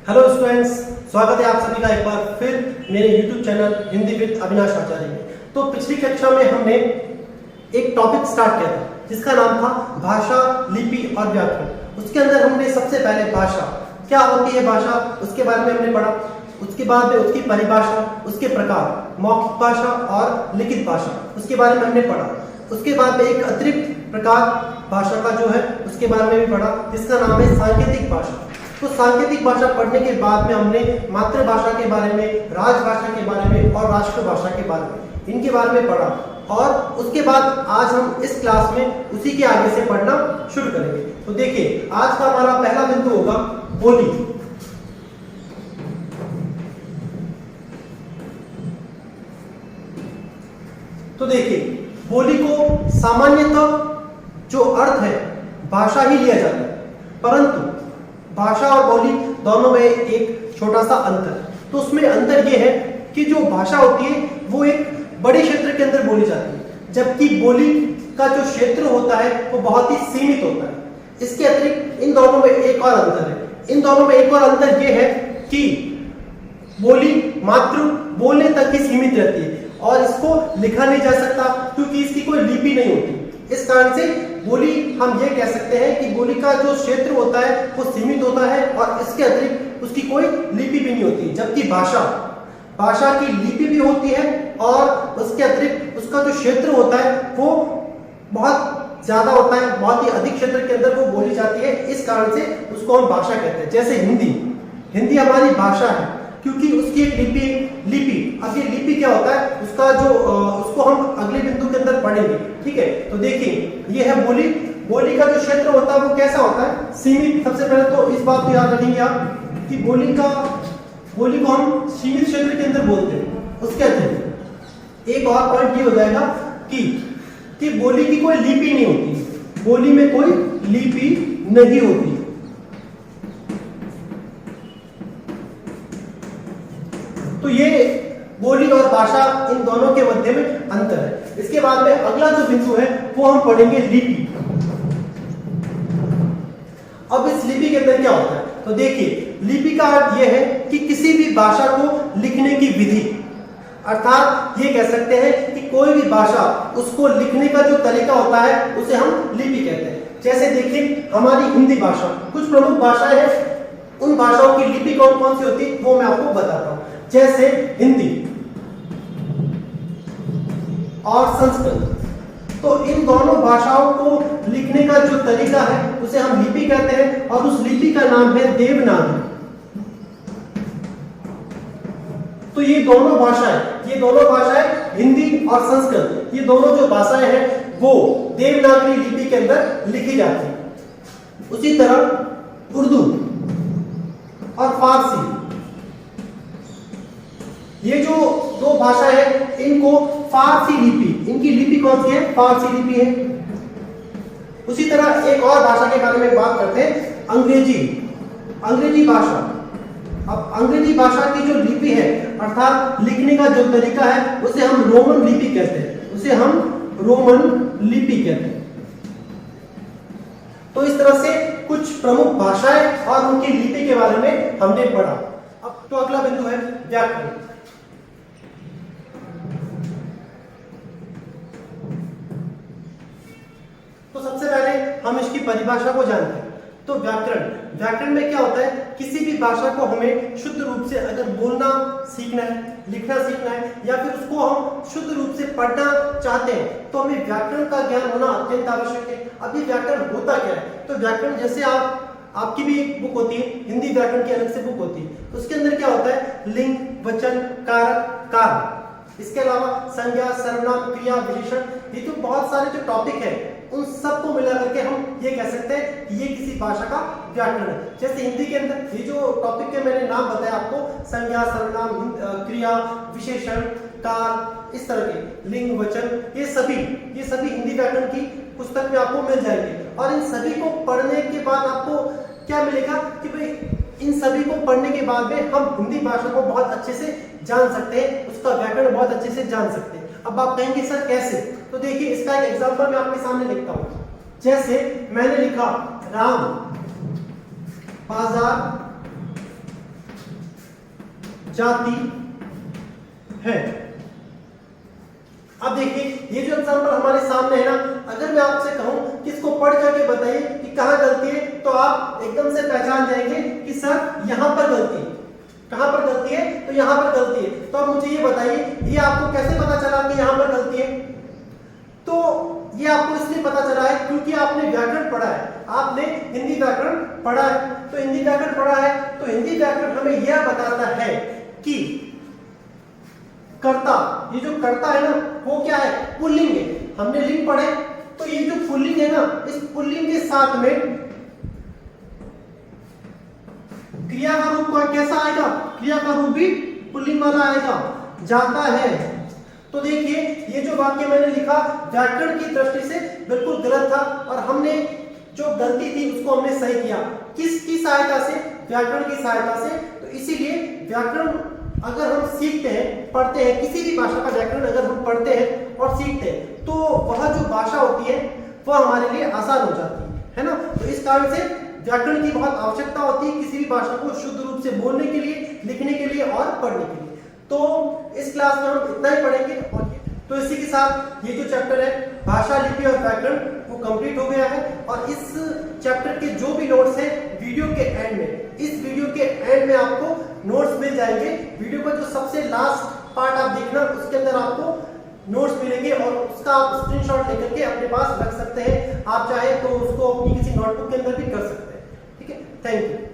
Hello students, स्वागत है आप सभी का एक बार फिर मेरे YouTube channel Hindi with Avinash Acharya में। तो पिछली कक्षा में हमने एक टॉपिक स्टार्ट किया था जिसका नाम था भाषा, लिपि और व्याकरण। उसके अंदर हमने सबसे पहले भाषा क्या होती है, भाषा उसके बारे में हमने पढ़ा। उसके बाद में उसकी परिभाषा, उसके प्रकार, मौखिक भाषा और लिखित भाषा, उसके बारे में हमने पढ़ा। उसके बाद में एक अतिरिक्त प्रकार भाषा का जो है उसके बारे में भी पढ़ा जिसका नाम है सांकेतिक भाषा। तो सांकेतिक भाषा पढ़ने के बाद में हमने मातृभाषा के बारे में, राजभाषा के बारे में और राष्ट्रभाषा के बारे में, इनके बारे में पढ़ा। और उसके बाद आज हम इस क्लास में उसी के आगे से पढ़ना शुरू करेंगे। तो देखिए, आज का हमारा पहला बिंदु होगा बोली। तो देखिए, बोली को सामान्यतः जो अर्थ है भाषा ही लिया जाता है, परंतु भाषा और बोली दोनों में एक छोटा सा अंतर है। तो उसमें अंतर यह है कि जो भाषा होती है वो एक बड़े क्षेत्र के अंदर बोली जाती है, जबकि बोली का जो क्षेत्र होता है वो बहुत ही सीमित होता है। इसके अतिरिक्त इन दोनों में एक और अंतर है। इन दोनों में एक और अंतर यह है कि बोली मात्र बोलने तक ही सीमित रहती है और इसको लिखा नहीं जा सकता क्योंकि इसकी कोई लिपि नहीं होती। इस कारण से बोली हम ये कह सकते हैं कि बोली का जो क्षेत्र होता है वो सीमित होता है और इसके अतिरिक्त उसकी कोई लिपि भी नहीं होती। जबकि भाषा की लिपि भी होती है और उसके अतिरिक्त उसका जो क्षेत्र होता है वो बहुत ज्यादा होता है, बहुत ही अधिक क्षेत्र के अंदर वो बोली जाती है। इस कारण से उसको हम भाषा कहते हैं। जैसे हिंदी हमारी भाषा है क्योंकि उसकी एक लिपि। अब ये लिपि क्या होता है उसका जो उसको हम अगले बिंदु के अंदर पढ़ेंगे, ठीक है। तो देखिए, ये है बोली का जो क्षेत्र होता है वो कैसा होता है, सीमित। सबसे पहले तो इस बात को याद रखेंगे आप कि बोली को हम सीमित क्षेत्र के अंदर बोलते हैं। उसके अतिरिक्त एक और पॉइंट ये हो जाएगा कि बोली की कोई लिपि नहीं होती, बोली में कोई लिपि नहीं होती। तो ये बोली और भाषा, इन दोनों के मध्य में अंतर है। इसके बाद में अगला जो बिंदु है वो हम पढ़ेंगे लिपि। अब इस लिपि के अंदर क्या होता है, तो देखिए, लिपि का अर्थ यह है कि किसी भी भाषा को लिखने की विधि, अर्थात ये कह सकते हैं कि कोई भी भाषा उसको लिखने का जो तरीका होता है उसे हम लिपि कहते हैं। जैसे देखिए, हमारी हिंदी भाषा, कुछ प्रमुख भाषाएं हैं, उन भाषाओं की लिपि कौन कौन सी होती है वो मैं आपको बताता हूं। जैसे हिंदी और संस्कृत, तो इन दोनों भाषाओं को लिखने का जो तरीका है उसे हम लिपि कहते हैं और उस लिपि का नाम है देवनागरी। तो ये दोनों भाषाएं हिंदी और संस्कृत, ये दोनों जो भाषाएं हैं वो देवनागरी लिपि के अंदर लिखी जाती है। उसी तरह उर्दू और फारसी, ये जो दो भाषा है इनको फारसी लिपि, इनकी लिपि कौन सी है, फारसी लिपि है। उसी तरह एक और भाषा के बारे में बात करते हैं, अंग्रेजी भाषा। अब अंग्रेजी भाषा की जो लिपि है अर्थात लिखने का जो तरीका है उसे हम रोमन लिपि कहते हैं। तो इस तरह से कुछ प्रमुख भाषाएं और उनकी लिपि के बारे में हमने पढ़ा। अब तो अगला बिंदु है व्याकरण। तो सबसे पहले हम इसकी परिभाषा को जानते हैं। तो व्याकरण में क्या होता है, किसी भी भाषा को हमें शुद्ध रूप से अगर बोलना सीखना है, लिखना सीखना है या फिर उसको हम शुद्ध रूप से पढ़ना चाहते हैं तो हमें व्याकरण का ज्ञान होना अत्यंत आवश्यक है। अब ये व्याकरण होता क्या है, तो व्याकरण जैसे आपकी भी एक बुक होती है, हिंदी व्याकरण की अलग से बुक होती है, तो उसके अंदर क्या होता है, लिंग, वचन, कारक, कार्य, इसके अलावा संज्ञा, सर्वनाम, क्रिया, विशेषण, ये तो बहुत सारे जो टॉपिक है उन सबको मिला करके हम ये कह सकते हैं कि ये किसी भाषा का व्याकरण है। जैसे हिंदी के अंदर ये जो टॉपिक के मैंने नाम बताया आपको, संज्ञा, सर्वनाम, क्रिया, विशेषण, काल, इस तरह के लिंग, वचन, ये सभी हिंदी व्याकरण की पुस्तक में आपको मिल जाएंगे। और इन सभी को पढ़ने के बाद आपको क्या मिलेगा कि भाई इन सभी को पढ़ने के बाद में हम हिंदी भाषा को बहुत अच्छे से जान सकते हैं, उसका व्याकरण बहुत अच्छे से जान सकते हैं। अब आप कहेंगे सर कैसे, तो देखिए इसका एक एग्जांपल मैं आपके सामने लिखता हूं। जैसे मैंने लिखा राम बाजार जाती है। अब देखिए ये जो एग्जांपल हमारे सामने है ना, अगर मैं आपसे कहूं कि इसको पढ़ करके बताइए कि कहां गलती है, तो आप एकदम से पहचान जाएंगे कि सर यहां पर गलती है। कहां पर गलती है? तो यहां पर गलती है। तो अब मुझे ये बताइए, ये आपको कैसे पता चला कि यहां पर गलती है? तो ये आपको इसलिए पता चला है क्योंकि आपने व्याकरण पढ़ा है, आपने हिंदी व्याकरण पढ़ा है। तो हिंदी व्याकरण पढ़ा है तो हिंदी व्याकरण हमें यह बताता है कि कर्ता, ये जो कर्ता है ना वो क्या है? पुल्लिंग है। हमने लिंग पढ़े, तो ये जो पुल्लिंग है ना, इस पुल्लिंग के साथ में क्रिया का रूप कैसा आएगा? क्रिया का रूप भी पुल्लिंग वाला आएगा, जाता है। तो देखिए ये जो वाक्य मैंने लिखा व्याकरण की दृष्टि से बिल्कुल गलत था, और हमने जो गलती थी उसको हमने सही किया। किसकी सहायता से? व्याकरण की सहायता से। तो इसीलिए व्याकरण अगर हम सीखते हैं, पढ़ते हैं, किसी भी भाषा का व्याकरण अगर हम पढ़ते हैं और सीखते हैं, तो वह जो भाषा होती है वह हमारे लिए आसान हो जाती है ना। तो इस कारण से व्याकरण की बहुत आवश्यकता होती है किसी भी भाषा को शुद्ध रूप से बोलने के लिए, लिखने के लिए और पढ़ने के लिए। तो इस क्लास में हम इतना ही पढ़ेंगे। और तो इसी के साथ ये जो चैप्टर है भाषा, लिपि और व्याकरण वो कंप्लीट हो गया है। और इस चैप्टर के जो भी नोट्स हैं वीडियो के एंड में, इस वीडियो के एंड में आपको नोट्स मिल जाएंगे। वीडियो का जो सबसे लास्ट पार्ट आप देखना, उसके अंदर आपको नोट्स मिलेंगे और उसका आप स्क्रीनशॉट लेकर के अपने पास रख सकते हैं। आप चाहे तो उसको अपनी किसी नोटबुक के अंदर भी कर सकते हैं। ठीक है, थैंक यू।